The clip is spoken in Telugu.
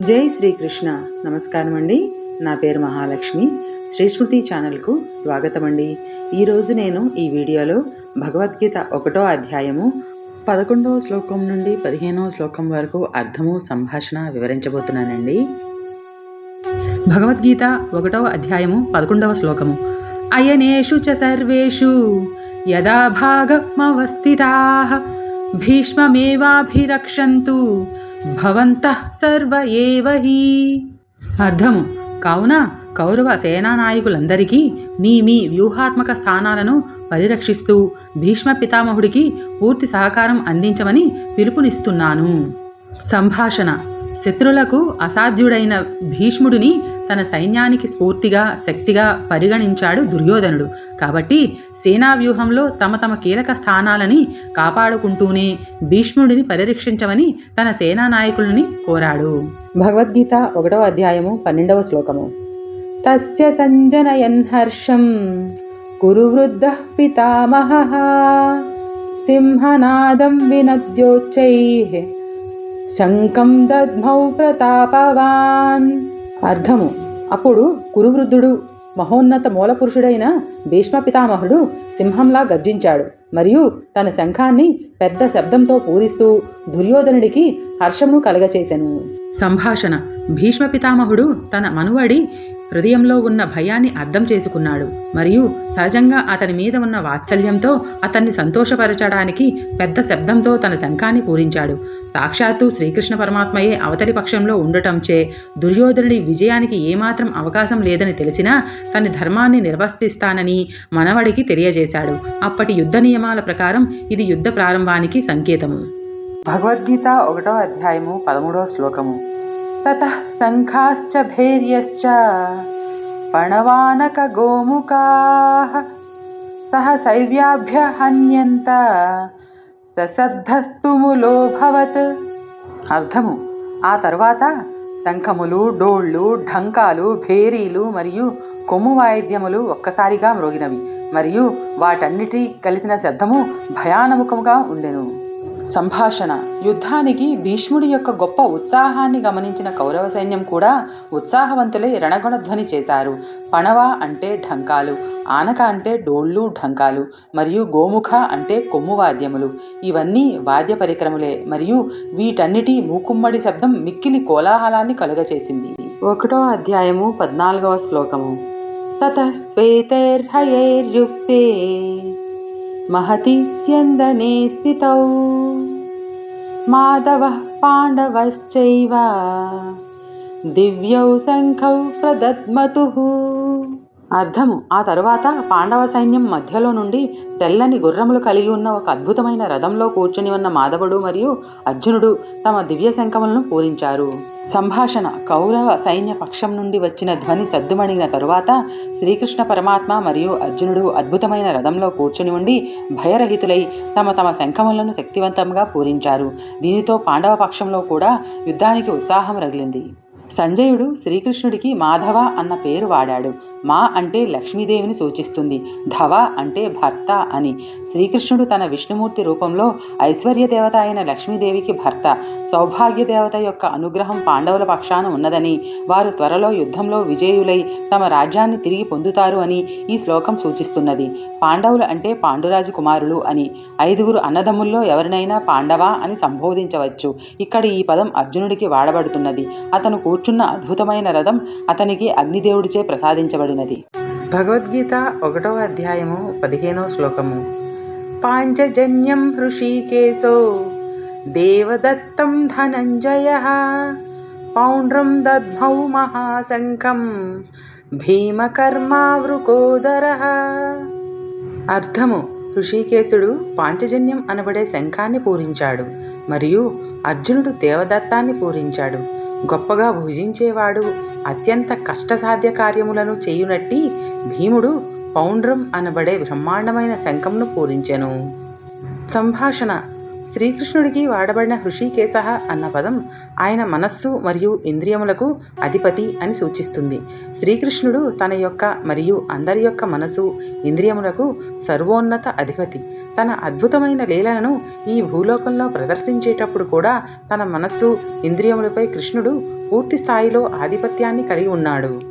జై శ్రీకృష్ణ. నమస్కారం అండి. నా పేరు మహాలక్ష్మి. శ్రీస్మృతి ఛానల్కు స్వాగతం అండి. ఈరోజు నేను ఈ వీడియోలో భగవద్గీత 1వ అధ్యాయము 11వ శ్లోకం నుండి 15వ శ్లోకం వరకు అర్థము సంభాషణ వివరించబోతున్నానండి. భగవద్గీత 1వ అధ్యాయము 11వ శ్లోకము. అయనేషు చ సర్వేషు యదా భాగమవస్థితాః భీష్మమేవాభిరక్షन्तు భవంతః సర్వ ఏవ హి. అర్థము: కావున కౌరవ సేనానాయకులందరికీ మీ వ్యూహాత్మక స్థానాలను పరిరక్షిస్తూ భీష్మ పితామహుడికి పూర్తి సహకారం అందించమని పిలుపునిస్తున్నాను. సంభాషణ: శత్రులకు అసాధ్యుడైన భీష్ముడిని తన సైన్యానికి స్ఫూర్తిగా శక్తిగా పరిగణించాడు దుర్యోధనుడు. కాబట్టి సేనా వ్యూహంలో తమ కీలక స్థానాలని కాపాడుకుంటూనే భీష్ముడిని పరిరక్షించమని తన సేనా నాయకులని కోరాడు. భగవద్గీత 1వ అధ్యాయము 12వ శ్లోకము. తస్య సంజనయన్ హర్షం కురు వృద్ధః పితామహః సింహనాదం వినద్యోచ్చైః శంఖం దద్మౌ ప్రతాపవాన్. అర్థము: అప్పుడు కురువృద్ధుడు మహోన్నత మూలపురుషుడైన భీష్మ పితామహుడు సింహంలా గర్జించాడు మరియు తన శంఖాన్ని పెద్ద శబ్దంతో పూరిస్తూ దుర్యోధనుడికి హర్షమును కలగచేసెను. సంభాషణ: భీష్మ పితామహుడు తన మనువడి హృదయంలో ఉన్న భయాన్ని అర్థం చేసుకున్నాడు మరియు సహజంగా అతని మీద ఉన్న వాత్సల్యంతో అతన్ని సంతోషపరచడానికి పెద్ద శబ్దంతో తన శంఖాన్ని పూరించాడు. సాక్షాత్తు శ్రీకృష్ణ పరమాత్మయే అవతలి పక్షంలో ఉండటంచే దుర్యోధనుడి విజయానికి ఏమాత్రం అవకాశం లేదని తెలిసినా తన ధర్మాన్ని నిర్వర్తిస్తానని మనవడికి తెలియజేశాడు. అప్పటి యుద్ధ నియమాల ప్రకారం ఇది యుద్ధ ప్రారంభానికి సంకేతము. భగవద్గీత 1వ అధ్యాయము 13వ శ్లోకము. తతః శంఖాశ్చ భైర్యశ్చ పణవానక గోముఖాః సహసైవ్యాభ్య హన్యంత సశబ్దస్తుములోభవత్. అర్థము: ఆ తర్వాత శంఖములు, డోళ్ళు, ఢంకాలు, భేరీలు మరియు కొమ్ము వాయిద్యములు ఒక్కసారిగా మ్రోగినవి మరియు వాటన్నిటి కలిసిన శబ్దము భయానముఖముగా ఉండెను. సంభాషణ: యుద్ధానికి భీష్ముడి యొక్క గొప్ప ఉత్సాహాన్ని గమనించిన కౌరవ సైన్యం కూడా ఉత్సాహవంతులై రణగుణధ్వని చేశారు. పణవ అంటే ఢంకాలు, ఆనక అంటే డోళ్ళు ఢంకాలు మరియు గోముఖ అంటే కొమ్ము వాద్యములు. ఇవన్నీ వాద్య పరికరములే మరియు వీటన్నిటి మూకుమ్మడి శబ్దం మిక్కిలి కోలాహలాన్ని కలుగచేసింది. 1వ అధ్యాయము 14వ శ్లోకము. తతః శ్వేతైర్హయైర్యుక్తే మహతి స్యందనే స్థితౌ మాధవః పాండవశ్చైవ దివ్యౌ శంఖౌ ప్రదద్మతుః. అర్థము: ఆ తరువాత పాండవ సైన్యం మధ్యలో నుండి తెల్లని గుర్రములు కలిగి ఉన్న ఒక అద్భుతమైన రథంలో కూర్చుని ఉన్న మాధవుడు మరియు అర్జునుడు తమ దివ్య శంఖములను పూరించారు. సంభాషణ: కౌరవ సైన్య పక్షం నుండి వచ్చిన ధ్వని సద్దుమణిగిన తరువాత శ్రీకృష్ణ పరమాత్మ మరియు అర్జునుడు అద్భుతమైన రథంలో కూర్చుని ఉండి భయరహితులై తమ శంఖములను శక్తివంతంగా పూరించారు. దీనితో పాండవ పక్షంలో కూడా యుద్ధానికి ఉత్సాహం రగిలింది. సంజయుడు శ్రీకృష్ణుడికి మాధవ అన్న పేరు వాడాడు. మా అంటే లక్ష్మీదేవిని సూచిస్తుంది, ధవ అంటే భర్త అని. శ్రీకృష్ణుడు తన విష్ణుమూర్తి రూపంలో ఐశ్వర్య దేవత అయిన లక్ష్మీదేవికి భర్త. సౌభాగ్య దేవత యొక్క అనుగ్రహం పాండవుల పక్షాన ఉన్నదని, వారు త్వరలో యుద్ధంలో విజయులై తమ రాజ్యాన్ని తిరిగి పొందుతారు అని ఈ శ్లోకం సూచిస్తున్నది. పాండవులు అంటే పాండురాజు కుమారులు అని. 5గురు అన్నదమ్ముల్లో ఎవరినైనా పాండవ అని సంబోధించవచ్చు. ఇక్కడ ఈ పదం అర్జునుడికి వాడబడుతున్నది. అతను కూర్చున్న అద్భుతమైన రథం అతనికి అగ్నిదేవుడిచే ప్రసాదించబడినది. భగవద్గీత 1వ అధ్యాయము 15వ శ్లోకము. పాంచజన్యం హృషీకేశో దేవదత్తం ధనంజయః పౌండ్రం దద్మౌ మహాశంఖం భీమకర్మావృకోదరః. అర్థము: హృషీకేశుడు పాంచజన్యం అనబడే శంఖాన్ని పూరించాడు మరియు అర్జునుడు దేవదత్తాన్ని పూరించాడు. గొప్పగా భుజించేవాడు అత్యంత కష్టసాధ్య కార్యములను చేయునట్టి భీముడు పౌండ్రం అనబడే బ్రహ్మాండమైన శంఖంను పూరించెను. సంభాషణ: శ్రీకృష్ణుడికి వాడబడిన హృషికేశ అన్న పదం ఆయన మనస్సు మరియు ఇంద్రియములకు అధిపతి అని సూచిస్తుంది. శ్రీకృష్ణుడు తన యొక్క మరియు అందరి యొక్క మనసు, ఇంద్రియములకు సర్వోన్నత అధిపతి. తన అద్భుతమైన లీలలను ఈ భూలోకంలో ప్రదర్శించేటప్పుడు కూడా తన మనస్సు, ఇంద్రియములపై కృష్ణుడు పూర్తి స్థాయిలో ఆధిపత్యాన్ని కలిగి ఉన్నాడు.